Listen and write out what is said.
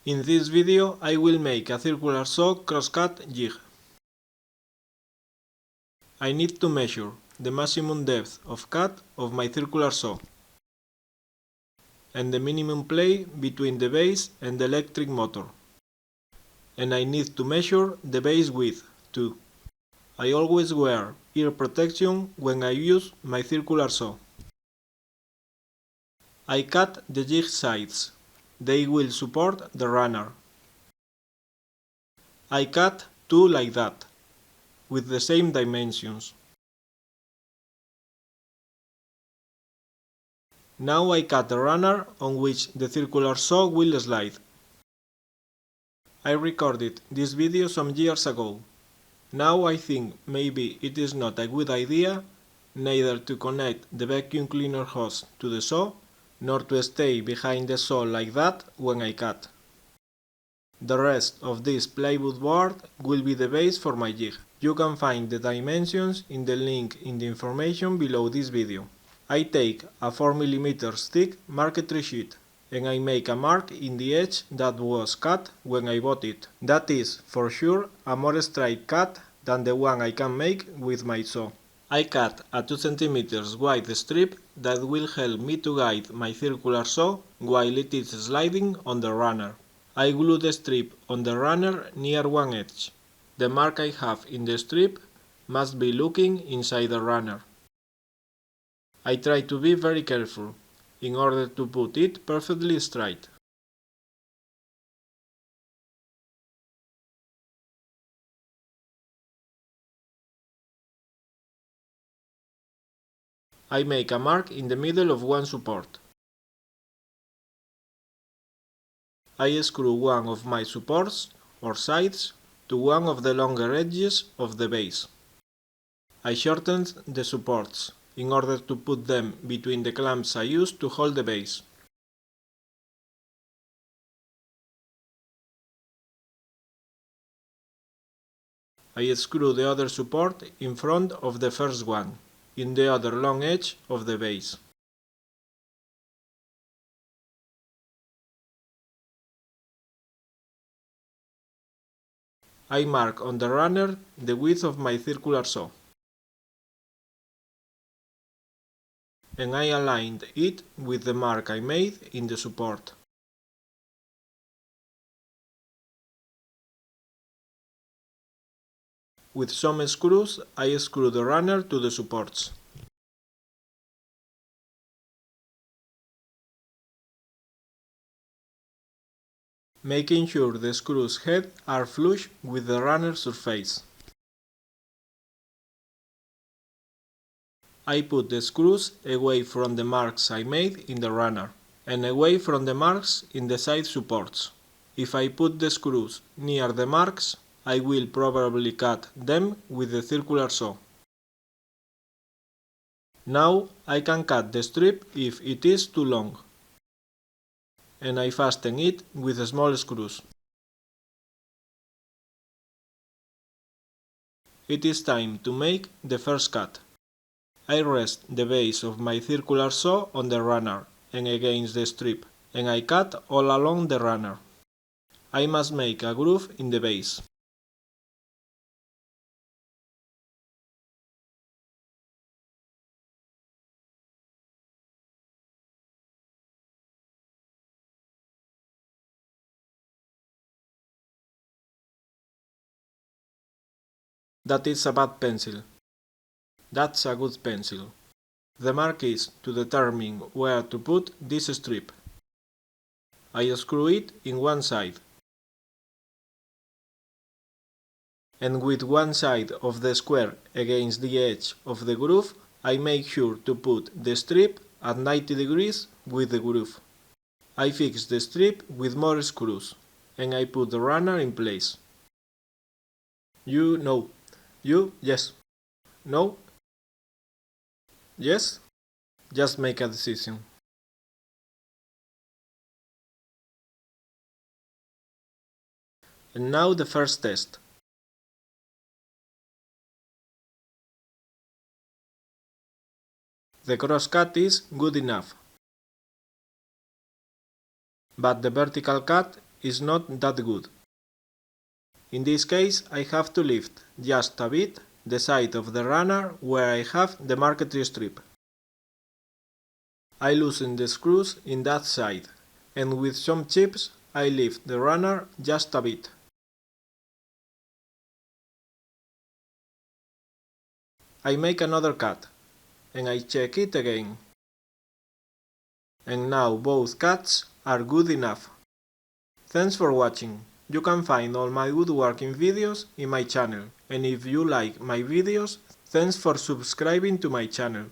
In this video I will make a circular saw crosscut jig. I need to measure the maximum depth of cut of my circular saw and the minimum play between the base and the electric motor. And I need to measure the base width too. I always wear ear protection when I use my circular saw. I cut the jig sides. They will support the runner. I cut two like that, with the same dimensions. Now I cut the runner on which the circular saw will slide. I recorded this video some years ago. Now I think maybe it is not a good idea neither to connect the vacuum cleaner hose to the saw, nor to stay behind the saw like that when I cut. The rest of this plywood board will be the base for my jig. You can find the dimensions in the link in the information below this video. I take a 4mm thick marquetry sheet and I make a mark in the edge that was cut when I bought it. That is, for sure, a more straight cut than the one I can make with my saw. I cut a 2 cm wide strip that will help me to guide my circular saw while it is sliding on the runner. I glue the strip on the runner near one edge. The mark I have in the strip must be looking inside the runner. I try to be very careful in order to put it perfectly straight. I make a mark in the middle of one support. I screw one of my supports or sides to one of the longer edges of the base. I shortened the supports in order to put them between the clamps I used to hold the base. I screw the other support in front of the first one, in the other long edge of the base. I mark on the runner the width of my circular saw, and I aligned it with the mark I made in the support. With some screws, I screw the runner to the supports. Making sure the screws head are flush with the runner surface. I put the screws away from the marks I made in the runner, and away from the marks in the side supports. If I put the screws near the marks, I will probably cut them with the circular saw. Now I can cut the strip if it is too long, and I fasten it with small screws. It is time to make the first cut. I rest the base of my circular saw on the runner and against the strip, and I cut all along the runner. I must make a groove in the base. That is a bad pencil. That's a good pencil. The mark is to determine where to put this strip. I screw it in one side, and with one side of the square against the edge of the groove, I make sure to put the strip at 90 degrees with the groove. I fix the strip with more screws, and I put the runner in place. Yes. No? Yes? Just make a decision. And now the first test. The crosscut is good enough, but the vertical cut is not that good. In this case, I have to lift just a bit the side of the runner where I have the marquetry strip. I loosen the screws in that side, and with some chips I lift the runner just a bit. I make another cut, and I check it again. And now both cuts are good enough. Thanks for watching. You can find all my woodworking videos in my channel, and if you like my videos, thanks for subscribing to my channel.